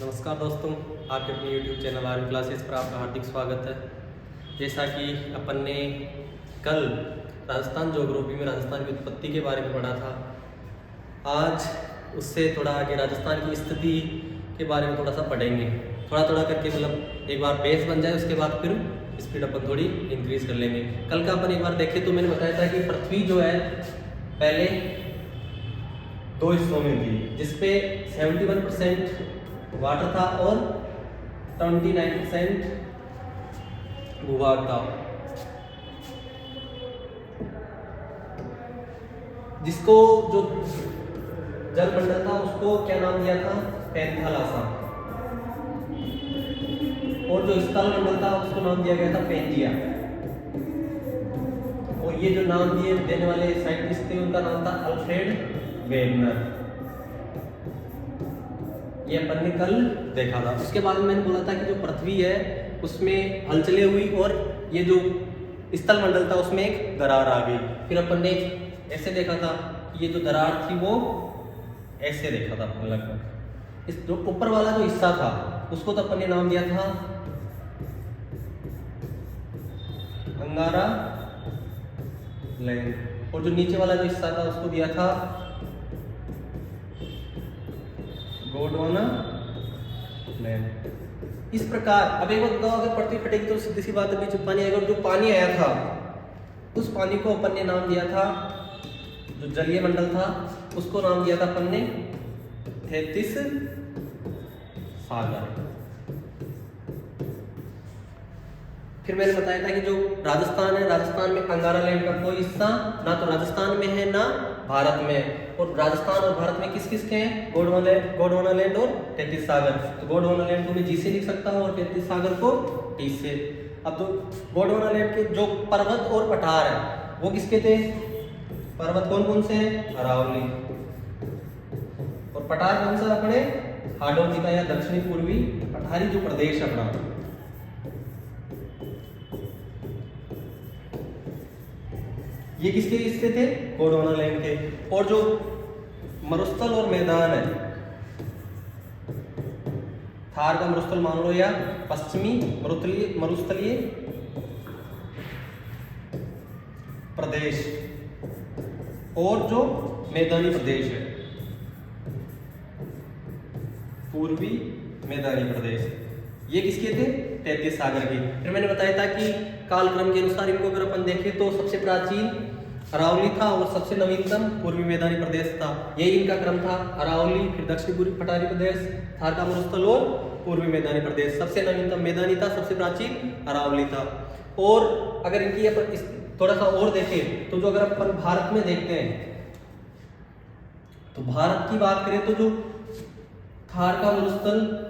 नमस्कार दोस्तों, आपके अपने YouTube चैनल आर्मी क्लासेस पर आपका हार्दिक स्वागत है। जैसा कि अपन ने कल राजस्थान ज्योग्राफी में राजस्थान की उत्पत्ति के बारे में पढ़ा था, आज उससे थोड़ा आगे राजस्थान की स्थिति के बारे में थोड़ा सा पढ़ेंगे। थोड़ा थोड़ा करके मतलब एक बार बेस बन जाए, उसके बाद फिर स्पीड अपन थोड़ी इंक्रीज कर लेंगे। कल का अपन एक बार देखें तो मैंने बताया था कि पृथ्वी जो है पहले दो हिस्सों में थी, जिसपे 71% वाटर था और 29% भूभाग था, जिसको जो जलमंडल था उसको क्या नाम दिया था? पैंथालासा। और जो स्थल मंडल था उसको नाम दिया गया था पेंजिया। और ये जो नाम दिए देने वाले साइंटिस्ट थे उनका नाम था अल्फ्रेड वेबनर। ये अपन ने कल देखा था। उसके बाद मैंने बोला था कि जो पृथ्वी है उसमें हलचलें हुई और ये जो स्थल मंडल था उसमें एक दरार आ गई। फिर अपन ने ऐसे देखा था कि ये जो दरार थी वो ऐसे देखा था अपन लगभग। इस जो ऊपर वाला जो हिस्सा था उसको तो अपन ने नाम दिया था अंगारा लैंड, और जो नीचे वाला जो हिस्सा था उसको दिया था गोंडवाना लैंड। इस प्रकार अब एक बात बताओ, अगर पृथ्वी फटेगी तो सीधी सी बात है बीच में पानी आएगा, और जो पानी आया था उस पानी को अपन ने नाम दिया था, जो जलीय मंडल था उसको नाम दिया था अपन ने तैतीस सागर। फिर मैंने बताया था कि जो राजस्थान है, राजस्थान में अंगारा लैंड का कोई हिस्सा ना तो राजस्थान में है ना भारत में। और राजस्थान और भारत में किस किस के हैं? गोंडवाना लैंड और तैतीस सागर। तो गोंडवाना लैंड को मैं जी से लिख सकता हूँ और तैतीस सागर को टी से। अब तो गोंडवाना लैंड के जो पर्वत और पठार है वो किसके थे? पर्वत कौन कौन से हैं? अरावली। और पठार कौन सा? अपने हाडोती का या दक्षिणी पूर्वी पठारी जो प्रदेश अपना, ये किसके हिस्से थे? गोंडवाना लैंड के। और जो मरुस्थल और मैदान है, थार का मरुस्थल मान लो या पश्चिमी मरुस्थलीय प्रदेश, और जो मैदानी प्रदेश है पूर्वी मैदानी प्रदेश, ये किसके थे? तैतीस सागर के। फिर मैंने बताया था कि कालक्रम के अनुसार इनको अगर अपन देखें तो सबसे प्राचीन अरावली था और सबसे नवीनतम पूर्वी मैदानी प्रदेश था। यही इनका क्रम था, अरावली, फिर दक्षिणी पूर्वी पठारी प्रदेश, थार का मरुस्थल और पूर्वी मैदानी प्रदेश। सबसे नवीनतम मैदानी था, सबसे प्राचीन अरावली था। और अगर इनकी अपन थोड़ा सा और देखें तो जो अगर अपन भारत में देखते हैं तो भारत की बात करें तो जो थार का मरुस्थल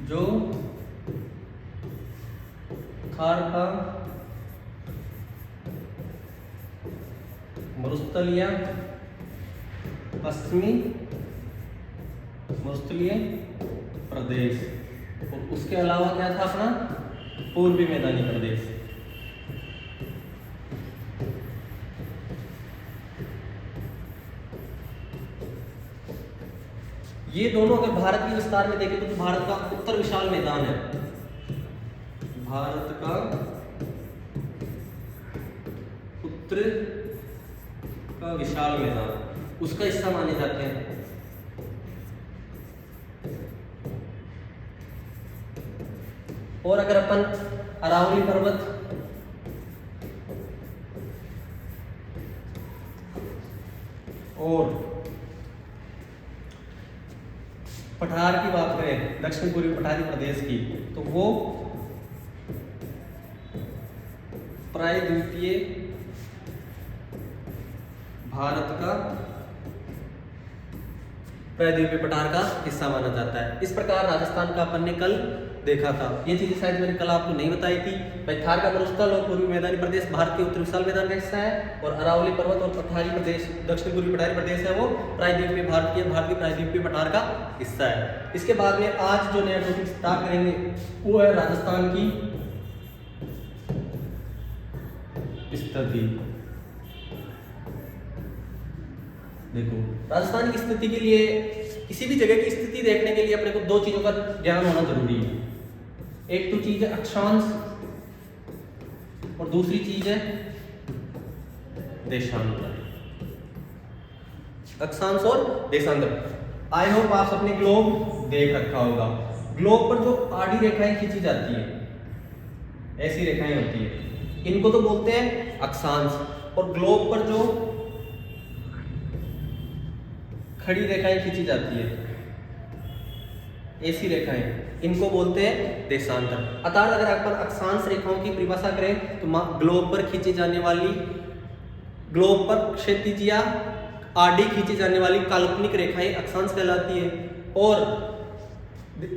जो थार का मरुस्थल या पश्चिमी मरुस्थलीय प्रदेश, और उसके अलावा क्या था अपना? पूर्वी मैदानी प्रदेश। ये दोनों अगर भारत के विस्तार में देखें तो भारत का उत्तर विशाल मैदान है, भारत का उत्तर का विशाल मैदान उसका हिस्सा माने जाते हैं। और अगर अपन अरावली पर्वत और पठार की बात करें, दक्षिण पूर्वी पठारी प्रदेश की, तो वो प्रायद्वीपीय भारत का प्रायद्वीपीय पठार का हिस्सा माना जाता है। इस प्रकार राजस्थान का अपन ने कल देखा था। ये चीजें शायद मैंने कल आपको नहीं बताई थी। भाई थार का मरुस्थल और पूर्वी मैदानी प्रदेश भारत के उत्तर विशाल मैदान का हिस्सा है, और अरावली पर्वत और पठारी प्रदेश दक्षिण पूर्वी पठारी प्रदेश है वो प्रायद्वीपीय भारत के प्रायद्वीपीय पठार का हिस्सा है। इसके बाद में आज जो नया टॉपिक स्टार्ट करेंगे वो है राजस्थान की स्थिति। देखो, राजस्थान की स्थिति के लिए, किसी भी जगह की स्थिति देखने के लिए अपने को दो चीजों का ज्ञान होना जरूरी है। एक तो चीज है अक्षांश और दूसरी चीज है देशांतर। अक्षांश और देशांतर। आई होप आप अपने ग्लोब देख रखा होगा। ग्लोब पर जो आड़ी रेखाएं खींची जाती है, ऐसी रेखाएं होती है, इनको तो बोलते हैं अक्षांश। और ग्लोब पर जो खड़ी रेखाएं खींची जाती है, ऐसी रेखाएं, इनको बोलते हैं देशांतर। अर्थात अगर अपन अक्षांश रेखाओं की परिभाषा करें तो ग्लोब पर खींची जाने वाली, ग्लोब पर क्षैतिज या आड़ी खींची जाने वाली काल्पनिक रेखाएं अक्षांश कहलाती है, और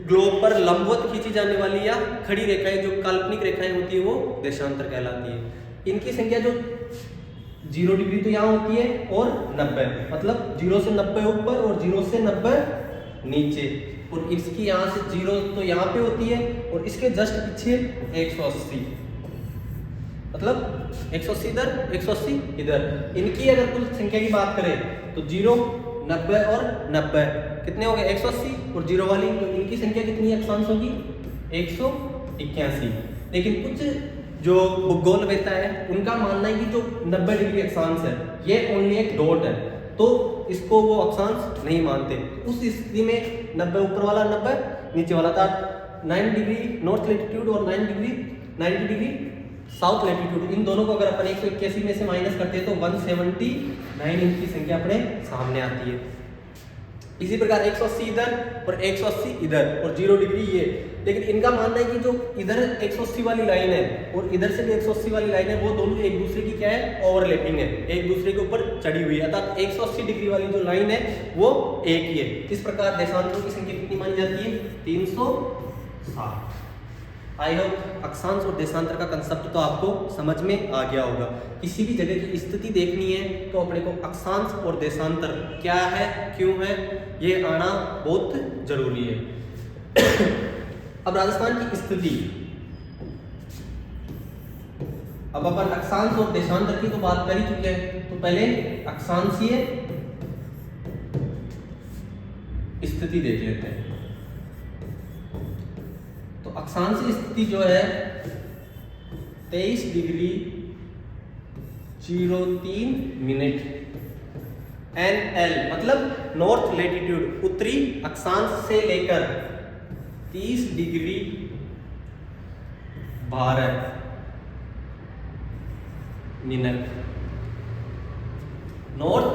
ग्लोब पर लंबवत खींची जाने वाली या खड़ी रेखाएं जो काल्पनिक रेखाएं होती है वो देशांतर कहलाती है। इनकी संख्या जो 0 डिग्री तो यहाँ होती है और 90, मतलब 0 से 90 ऊपर और 0 से 90 नीचे, और इसकी यहाँ से 0 तो यहाँ पे होती है और इसके जस्ट पीछे 180, मतलब 180 इधर 180 इधर। इनकी अगर कुल संख्या की बात करें तो 0, 90 और 90 कितने हो गए 180, और 0 वाली तो इनकी संख्या कितनी अक्षांश होगी 181। लेकिन कुछ जो भूगोलवेत्ता है उनका मानना है कि जो 90 डिग्री अक्षांश है ये ओनली एक डॉट है, तो इसको वो अक्षांश नहीं मानते। उस स्थिति में 90 ऊपर वाला 90 नीचे वाला था 9 डिग्री नॉर्थ लैटिट्यूड और 90 डिग्री साउथ लैटिट्यूड, इन दोनों को अगर अपन 181 में से माइनस करते हैं तो 179 इनकी संख्या अपने सामने आती है। इसी प्रकार 180 इधर और 180 इधर और 0 डिग्री ये। लेकिन इनका मानना है कि जो इधर 180 वाली लाइन है और इधर से भी 180 वाली लाइन है, वो दोनों एक दूसरे की क्या है ओवरलैपिंग है, एक दूसरे के ऊपर चढ़ी हुई है, अर्थात 180 डिग्री वाली जो लाइन है वो एक ही है। इस प्रकार देशांतरों की संख्या कितनी मानी जाती है 360। आई होप अक्षांश और देशांतर का कंसेप्ट तो आपको समझ में आ गया होगा। किसी भी जगह की स्थिति देखनी है तो अपने को अक्षांश और देशांतर क्या है, क्यों है, ये आना बहुत जरूरी है। अब राजस्थान की स्थिति, अब अपन अक्षांश और देशांतर की तो बात कर ही चुके हैं, तो पहले अक्षांशीय स्थिति देख लेते हैं। तो अक्षांशीय स्थिति जो है 23 डिग्री 03 मिनट NL, मतलब नॉर्थ लैटिट्यूड, उत्तरी अक्षांश से लेकर 30 डिग्री 12 मिनट नॉर्थ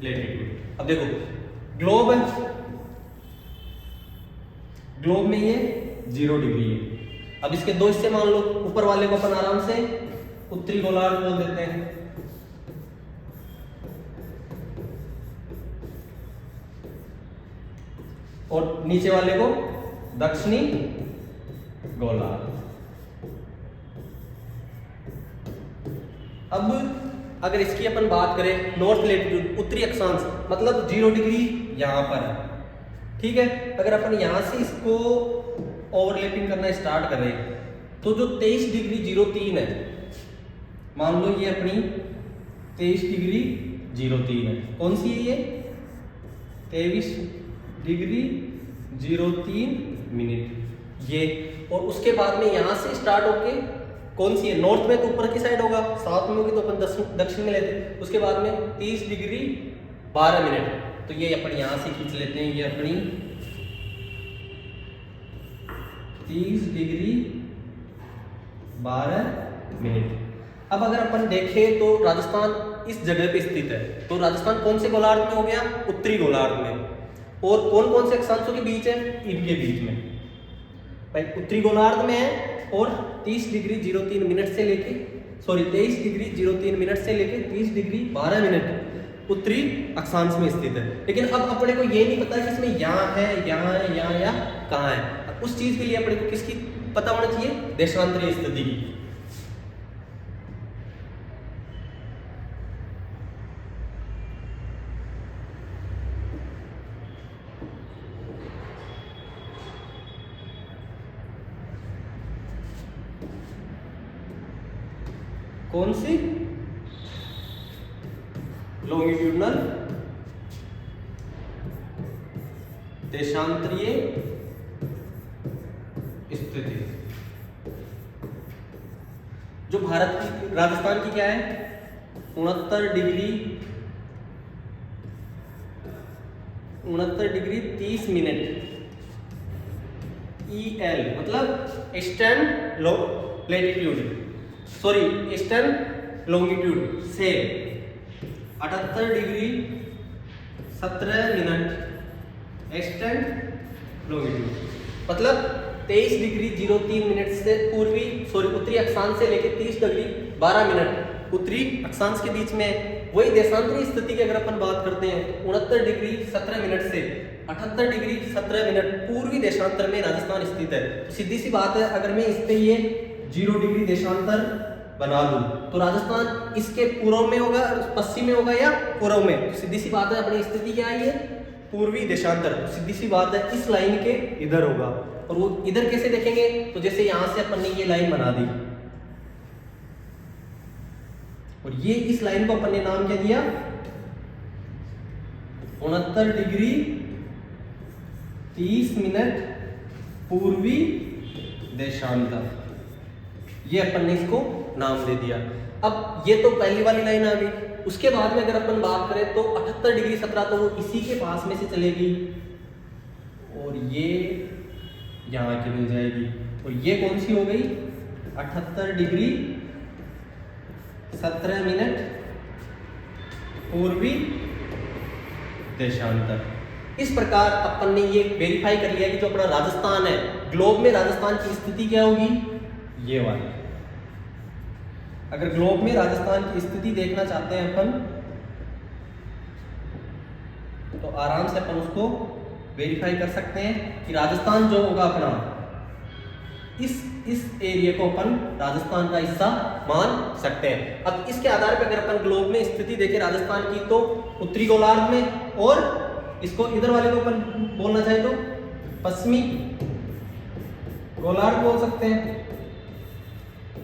लैटिट्यूड। अब देखो ग्लोब है, ग्लोब में ये 0 डिग्री है। अब इसके दो हिस्से मान लो, ऊपर वाले को अपन आराम से उत्तरी गोलार्ध बोल देते हैं, और नीचे वाले को दक्षिणी गोलार्ध। अब अगर इसकी अपन बात करें नॉर्थ लैटिट्यूड उत्तरी अक्षांश, मतलब 0 डिग्री यहां पर है, ठीक है। अगर अपन यहां से इसको ओवरलैपिंग करना स्टार्ट कर रहे हैं तो जो 23 डिग्री 03 है, मान लो ये अपनी 23 डिग्री 03 है, कौन सी है ये 23 डिग्री 03 मिनट ये, और उसके बाद में यहां से स्टार्ट होके कौन सी है, नॉर्थ में तो ऊपर की साइड होगा, साउथ में होगी तो अपन दक्षिण में लेते, उसके बाद में 30 डिग्री 12 मिनट, तो ये अपन यहां से खींच लेते हैं, ये अपनी 30 डिग्री 12 मिनट। अब अगर अपन देखें तो राजस्थान इस जगह पे स्थित है, तो राजस्थान कौन से गोलार्ध में हो गया, उत्तरी गोलार्ध में, और कौन कौन से अक्षांशों के बीच है, इनके बीच में, भाई उत्तरी गोलार्ध में है, और 30 डिग्री 03 मिनट से लेके 23 डिग्री 03 मिनट से लेके 30 डिग्री 12 मिनट उत्तरी अक्षांश में स्थित है। लेकिन अब अपने को ये नहीं पता कि इसमें यहाँ है, यहाँ है, यहाँ या कहाँ है। उस चीज के लिए अपने को किसकी पता होना चाहिए? देशांतरीय स्थिति की। कौन सी? लॉन्गिट्यूडनल देशांतरीय स्थिति। जो भारत की, राजस्थान की क्या है? 69 डिग्री 30 मिनट EL, मतलब eastern latitude, sorry eastern longitude से 78 डिग्री 17 मिनट ईस्टर्न लॉन्गिट्यूड, मतलब 23 डिग्री 03 मिनट से पूर्वी उत्तरी अक्षांश से लेकर 30 डिग्री 12 मिनट उत्तरी अक्षांश के बीच में। वही देशांतरीय स्थिति की अगर अपन बात करते हैं तो 69 डिग्री 17 मिनट से 78 डिग्री 17 मिनट पूर्वी देशांतर में राजस्थान स्थित है। तो सीधी सी बात है, अगर मैं इस पे ये 0 डिग्री देशांतर बना दूं तो राजस्थान इसके पूर्व में होगा, पश्चिम में होगा या पूर्व में? तो सीधी सी बात है, अपनी स्थिति क्या है? ये पूर्वी देशांतर। सीधी सी बात है, इस लाइन के इधर होगा। और वो इधर कैसे देखेंगे? तो जैसे यहां से अपन ने ये लाइन बना दी और ये इस लाइन को अपन ने नाम क्या दिया? 69 डिग्री 30 मिनट पूर्वी देशांतर, ये अपन ने इसको नाम दे दिया। अब ये तो पहली वाली लाइन आ गई। उसके बाद में अगर अपन बात करें तो 78 डिग्री 17 तो वो इसी के पास में से चलेगी और ये यहां की मिल जाएगी। और ये कौन सी हो गई? 78 डिग्री 17 मिनट पूर्वी देशांतर। इस प्रकार अपन ने ये वेरीफाई कर लिया कि जो अपना राजस्थान है, ग्लोब में राजस्थान की स्थिति क्या होगी? ये वाली। अगर ग्लोब में राजस्थान की स्थिति देखना चाहते हैं अपन तो आराम से अपन उसको वेरीफाई कर सकते हैं कि राजस्थान जो होगा अपना, इस एरिया को अपन राजस्थान का हिस्सा मान सकते हैं। अब इसके आधार पर अगर अपन ग्लोब में स्थिति देखें राजस्थान की तो उत्तरी गोलार्ध में, और इसको इधर वाले को अपन बोलना चाहे तो पश्चिमी गोलार्ध बोल सकते हैं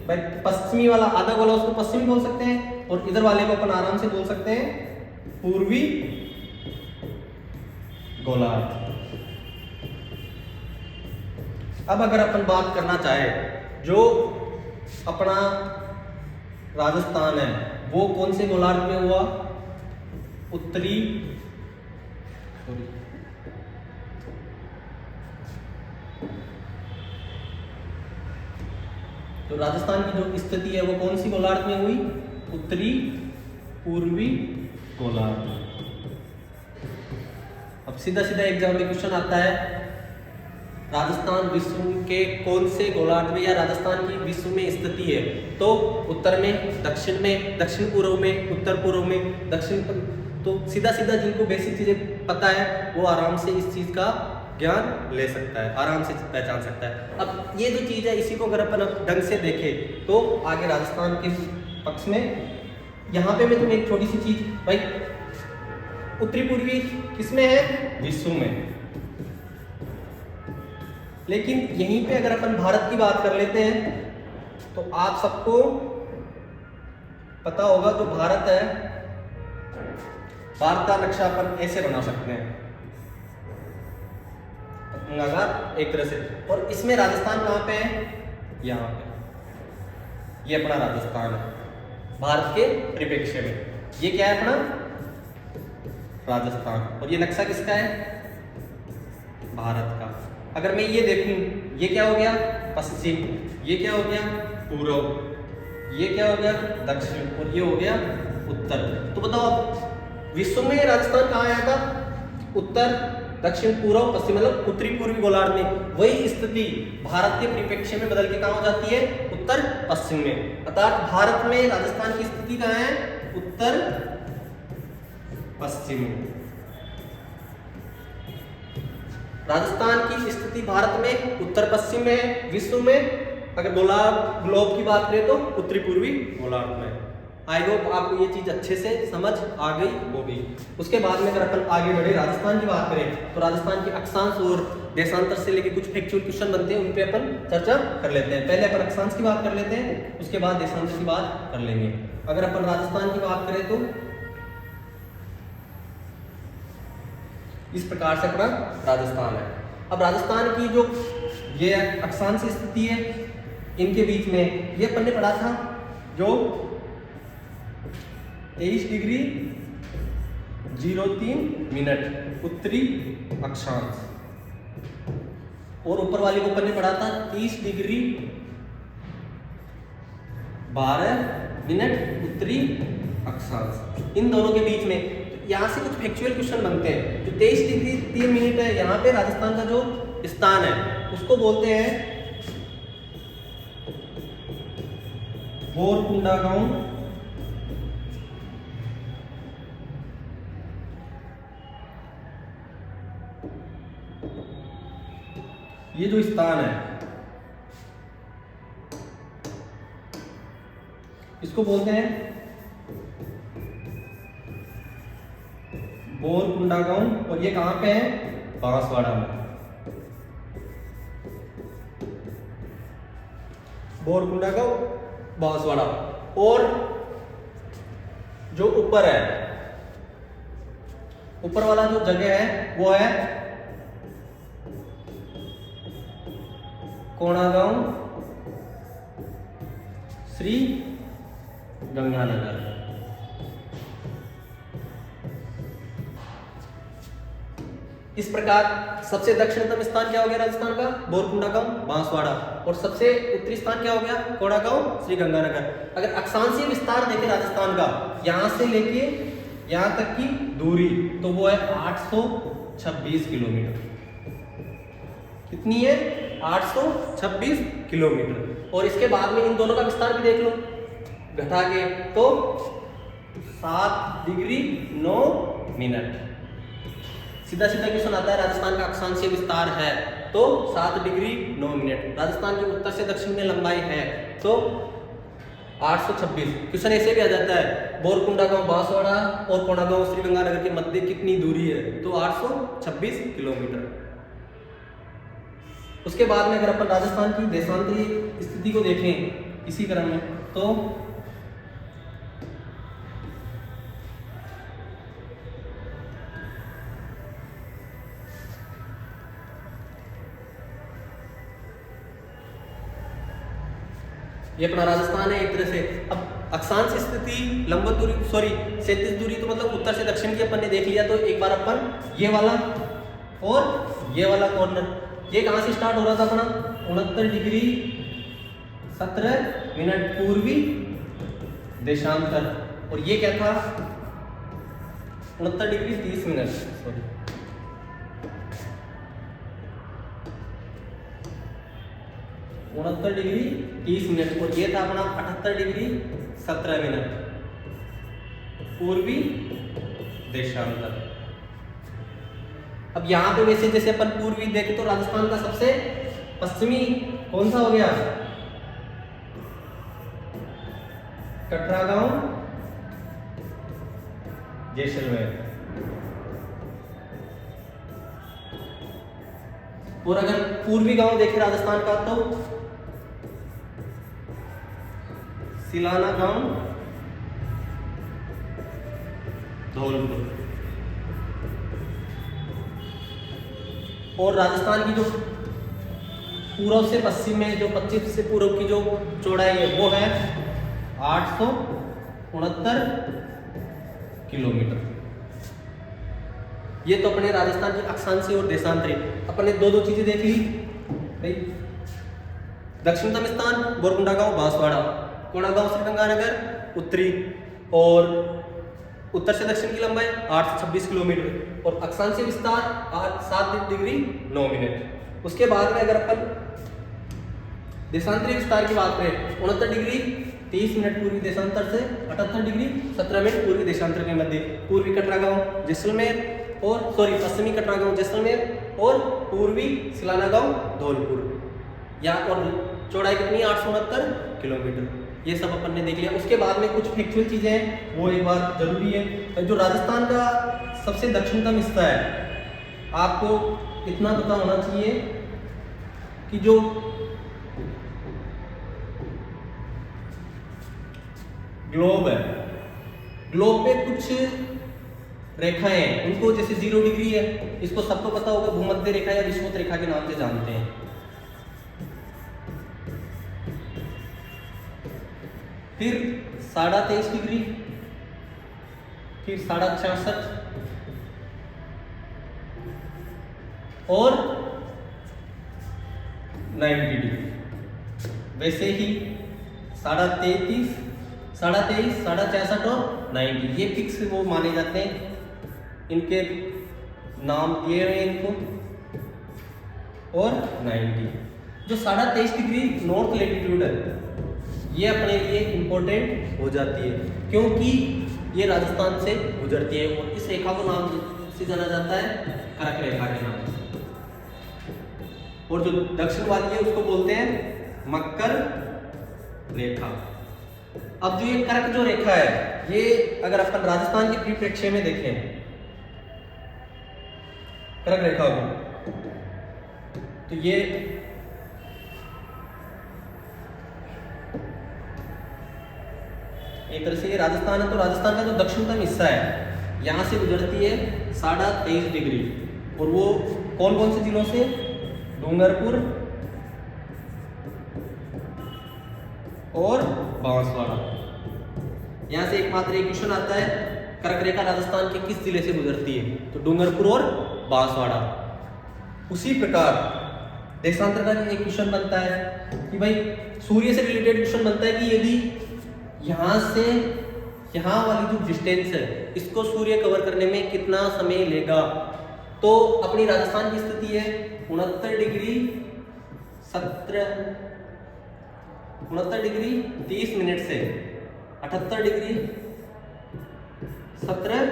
भाई। पश्चिमी वाला आधा गोला उसको पश्चिमी बोल सकते हैं और इधर वाले को अपन आराम से बोल सकते हैं पूर्वी गोलार्ध। अब अगर अपन बात करना चाहे जो अपना राजस्थान है वो कौन से गोलार्ध में हुआ? उत्तरी तो राजस्थान की जो स्थिति है वो कौन सी गोलार्ध में हुई? उत्तरी पूर्वी गोलार्ध। अब सीधा सीधा एग्जाम में क्वेश्चन आता है, राजस्थान विश्व के कौन से गोलार्ध में या राजस्थान की विश्व में स्थिति है? तो उत्तर में, दक्षिण में, दक्षिण पूर्व में, उत्तर पूर्व में, दक्षिण। तो सीधा सीधा जिनको बेसिक चीजें पता है वो आराम से इस चीज का ज्ञान ले सकता है, आराम से पहचान सकता है। अब ये जो चीज है इसी को अगर अपन ढंग से देखें तो आगे राजस्थान के पक्ष में यहाँ पे मैं तुम्हें एक छोटी सी चीज भाई, उत्तरी पूर्वी किसमें है? विश्व में। लेकिन यहीं पे अगर अपन भारत की बात कर लेते हैं तो आप सबको पता होगा जो भारत है, भारत का नक्शा अपन ऐसे बना सकते हैं अगर एक तरह से, और इसमें राजस्थान कहाँ पे है? यहाँ पे। ये अपना राजस्थान है भारत के परिप्रेक्ष्य में। ये क्या है? अपना राजस्थान। और ये नक्शा किसका है? भारत का। अगर मैं ये देखूं, ये क्या हो गया? पश्चिम। ये क्या हो गया? पूर्व। ये क्या हो गया? दक्षिण। और ये हो गया उत्तर। तो बताओ विश्व में राजस्थान कहाँ आया था? उत्तर, दक्षिण, पूर्व, पश्चिम, मतलब उत्तरी पूर्वी गोलार्ध में। वही स्थिति भारत के परिप्रेक्ष्य में बदल के कहाँ हो जाती है? उत्तर पश्चिम में। अर्थात भारत में राजस्थान की स्थिति कहाँ है? उत्तर पश्चिम। राजस्थान की स्थिति भारत में उत्तर पश्चिम में है, विश्व में अगर गोलार्ध ग्लोब की बात करें तो उत्तरी पूर्वी गोलार्ध में। आई होप आपको ये चीज अच्छे से समझ आ गई होगी। उसके बाद में अगर अपन आगे बढ़े राजस्थान की बात करें तो राजस्थान के अक्षांश और देशांतर से लेके कुछ फैक्चुअल क्वेश्चन बनते हैं, उन पे अपन चर्चा कर लेते हैं। पहले अपन अक्षांश की बात कर लेते हैं, उसके बाद देशांतर की बात कर लेंगे। अगर अपन राजस्थान की बात करें तो इस प्रकार से अपना राजस्थान है। अब राजस्थान की जो ये अक्षांश स्थिति है, इनके बीच में ये अपन ने पढ़ा था जो 23 डिग्री 03 मिनट उत्तरी अक्षांश, और ऊपर वाले को अपन ने पढ़ा था 30 डिग्री 12 मिनट उत्तरी अक्षांश। इन दोनों के बीच में यहाँ से कुछ फैक्चुअल क्वेश्चन बनते हैं। जो 23 डिग्री 3 मिनट है, यहाँ पे राजस्थान का जो स्थान है उसको बोलते हैं बोरकुंडा गांव। ये जो स्थान है इसको बोलते हैं बोरकुंडा गांव, और ये कहां पे है? बांसवाड़ा में। बोरकुंडा गांव बांसवाड़ा। और जो ऊपर है, ऊपर वाला जो जगह है वो है कोणागांव श्री गंगानगर। इस प्रकार सबसे दक्षिणतम स्थान क्या हो गया राजस्थान का? बोरकुंडा गांव बांसवाड़ा। और सबसे उत्तरी स्थान क्या हो गया? कोणागांव श्री गंगानगर। अगर अक्षांशीय विस्तार देखें राजस्थान का, यहां से लेके यहां तक की दूरी, तो वो है 826 किलोमीटर। कितनी है? 826 किलोमीटर। और इसके बाद में इन दोनों का विस्तार भी देख लो घटा के, तो 7 डिग्री 9 मिनट। सीधा सीधा क्वेश्चन आता है, राजस्थान का अक्षांशीय विस्तार है तो 7 डिग्री 9 मिनट। राजस्थान की उत्तर से दक्षिण में लंबाई है तो 826। क्वेश्चन ऐसे भी आ जाता है, बोरकुंडा गांव बांसवाड़ा और कोणागांव श्री गंगानगर के मध्य कितनी दूरी है? तो 826 किलोमीटर। उसके बाद में अगर अपन राजस्थान की देशांतरीय स्थिति को देखें इसी क्रम में, तो ये अपना राजस्थान है एक तरह से। अब अक्षांश स्थिति, लंबवत दूरी, सॉरी क्षैतिज दूरी, तो मतलब उत्तर से दक्षिण की अपन ने देख लिया। तो एक बार अपन ये वाला और ये वाला कॉर्नर, ये कहां से स्टार्ट हो रहा था अपना? 69 डिग्री 17 मिनट पूर्वी देशांतर। और ये क्या था? 69 degree 30 minute, sorry 69 degree 30 minute. और ये था अपना 78 डिग्री 17 मिनट पूर्वी देशांतर। अब यहाँ पे वैसे जैसे अपन पूर्वी देखें तो राजस्थान का सबसे पश्चिमी कौन सा हो गया? कटरागांव जैसलमेर। और अगर पूर्वी गांव देखें राजस्थान का तो सिलाना गांव धौलपुर। और राजस्थान की जो पूर्व से पश्चिम में, जो पश्चिम से पूर्व की जो चौड़ाई है वो है 869 किलोमीटर। ये तो अपने राजस्थान की अक्षांशीय और देशांतरी अपने दो चीजें देख ली भाई। दक्षिणतम स्थान बोरकुंडा गांव बांसवाड़ा, कोणागांव श्री गंगानगर उत्तरी, और उत्तर से दक्षिण की लंबाई 826 किलोमीटर, और अक्षांशीय विस्तार 7 डिग्री 9 मिनट। उसके बाद में अगर अपन देशांतरी विस्तार की बात करें, 69 डिग्री 30 मिनट पूर्वी देशांतर से 78 डिग्री 17 मिनट पूर्वी देशांतर के मध्य। पूर्वी कटरागांव जैसलमेर, और पश्चिमी कटरा गांव जैसलमेर और पूर्वी सिलाना गांव धौलपुर। या और चौड़ाई कितनी है 869 किलोमीटर। ये सब अपन ने देख लिया। उसके बाद में कुछ फैक्चुअल चीजें हैं वो एक बार जरूरी है। जो राजस्थान का सबसे दक्षिणतम हिस्सा है, आपको इतना पता होना चाहिए कि जो ग्लोब है, ग्लोब पे कुछ रेखाएं हैं, उनको जैसे 0 डिग्री है, इसको सबको पता होगा भूमध्य रेखा या विषुवत रेखा के नाम से जानते हैं। फिर 23.5 डिग्री, फिर 66.5 और 90 डिग्री। वैसे ही 33.5, 63.5 और 90 ये फिक्स वो माने जाते हैं। इनके नाम दिए हुए इनको। और 90 जो 23.5 डिग्री नॉर्थ लेटीट्यूड है, ये अपने लिए इम्पोर्टेंट हो जाती है क्योंकि ये राजस्थान से गुजरती है और इस रेखा को नाम से जाना जाता है कर्क रेखा के नाम से। और जो दक्षिण वाली है उसको बोलते हैं मकर रेखा। अब जो ये कर्क जो रेखा है, ये अगर अपन राजस्थान के परिप्रेक्ष्य में देखें कर्क रेखा को, तो ये एक तरह से ये राजस्थान है, तो राजस्थान का जो दक्षिणतम हिस्सा है यहां से गुजरती है 23.5 डिग्री। और वो कौन कौन से जिलों से? डूंगरपुर और बांसवाड़ा। यहां से एकमात्र एक क्वेश्चन आता है कर्क रेखा राजस्थान के किस जिले से गुजरती है, तो डूंगरपुर और बांसवाड़ा। उसी प्रकार देशांतर का एक क्वेश्चन बनता है कि भाई सूर्य से रिलेटेड क्वेश्चन बनता है कि यदि यहां से यहां वाली जो डिस्टेंस है इसको सूर्य कवर करने में कितना समय लेगा, तो अपनी राजस्थान की स्थिति है 69 डिग्री 30 मिनट से 78 डिग्री 17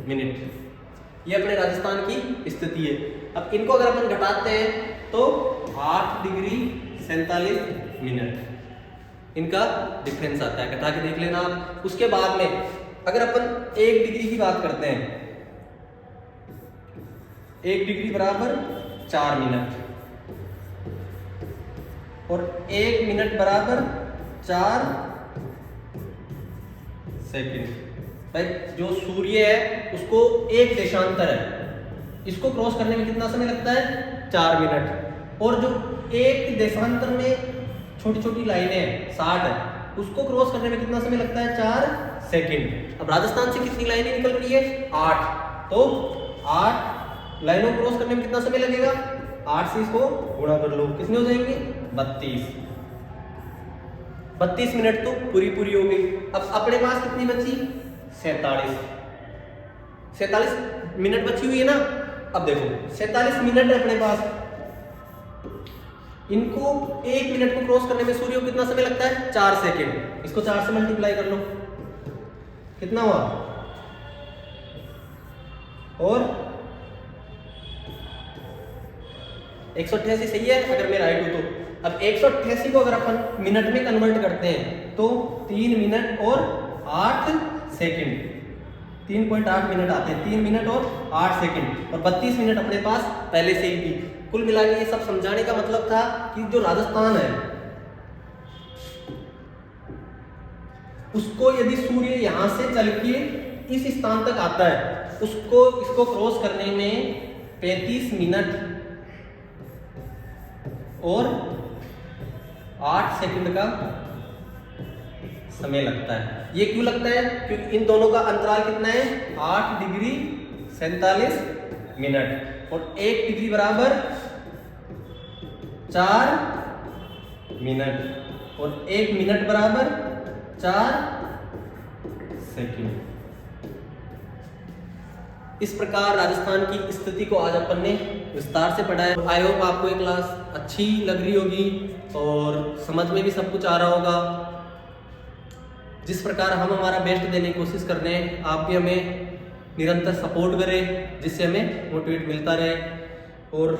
मिनट। ये अपने राजस्थान की स्थिति है। अब इनको अगर अपन घटाते हैं तो 8 डिग्री 47 मिनट इनका डिफरेंस आता है। घटा के देख लेना आप। उसके बाद में अगर अपन 1 डिग्री की बात करते हैं, 1 डिग्री बराबर 4 मिनट और 1 मिनट बराबर 4 सेकंड। भाई जो सूर्य है उसको एक देशांतर है, इसको क्रॉस करने में कितना समय लगता है? 4 मिनट। और जो एक देशांतर में छोटी छोटी लाइनें हैं 60 है, उसको क्रॉस करने में कितना समय लगता है? 4 सेकंड। अब राजस्थान से कितनी लाइनें निकल रही है? 8। तो 8 लाइनों क्रॉस करने में कितना समय लगेगा? 8 से इसको गुणा कर लो, कितने हो जाएंगे? 32 मिनट तो पूरी हो गई। अब अपने पास कितनी बची? 47 मिनट बची हुई है ना। अब देखो 47 मिनट है अपने पास, इनको 1 मिनट को क्रॉस करने में सूर्य को कितना समय लगता है? 4 सेकंड। इसको 4 से मल्टीप्लाई कर लो, कितना हुआ? और 188 सही है अगर मैं राइट हूं तो। अब 188 को अगर अपन मिनट में कन्वर्ट करते हैं तो 3 मिनट और 8 सेकंड, 3.8 मिनट आते हैं। 3 मिनट और 8 सेकंड और 32 मिनट अपने पास पहले से ही थी। कुल मिला के ये सब समझाने का मतलब था कि जो राजस्थान है उसको यदि सूर्य यहां से चल के इस स्थान तक आता है, इसको क्रॉस करने में 35 मिनट और 8 सेकंड का समय लगता है। ये क्यों लगता है? क्योंकि इन दोनों का अंतराल कितना है? 8 डिग्री 47 मिनट और 1 डिग्री बराबर 4 मिनट और 1 मिनट बराबर 4 सेकंड। इस प्रकार राजस्थान की स्थिति को आज अपन ने विस्तार से पढ़ा है। आई होप आपको ये क्लास अच्छी लग रही होगी और समझ में भी सब कुछ आ रहा होगा। जिस प्रकार हम हमारा बेस्ट देने की कोशिश कर रहे हैं, आप भी हमें निरंतर सपोर्ट करें जिससे हमें मोटिवेट मिलता रहे। और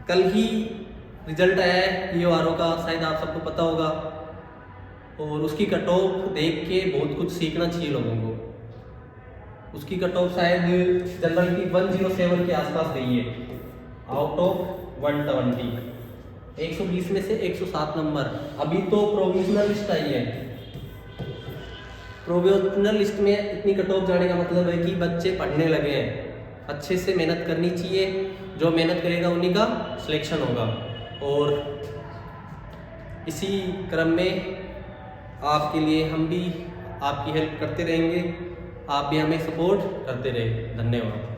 कल ही रिजल्ट आया है पीओआरओ का, शायद आप सबको पता होगा, और उसकी कट ऑफ देख के बहुत कुछ सीखना चाहिए लोगों को। उसकी कट ऑफ शायद जनरल की 107 के आसपास गई है आउट ऑफ 120, 120 में से 107 नंबर। अभी तो प्रोविजनल लिस्ट आई है, प्रोविजनल लिस्ट में इतनी कट ऑफ जाने का मतलब है कि बच्चे पढ़ने लगे हैं। अच्छे से मेहनत करनी चाहिए, जो मेहनत करेगा उन्हीं का सिलेक्शन होगा। और इसी क्रम में आपके लिए हम भी आपकी हेल्प करते रहेंगे, आप भी हमें सपोर्ट करते रहे। धन्यवाद।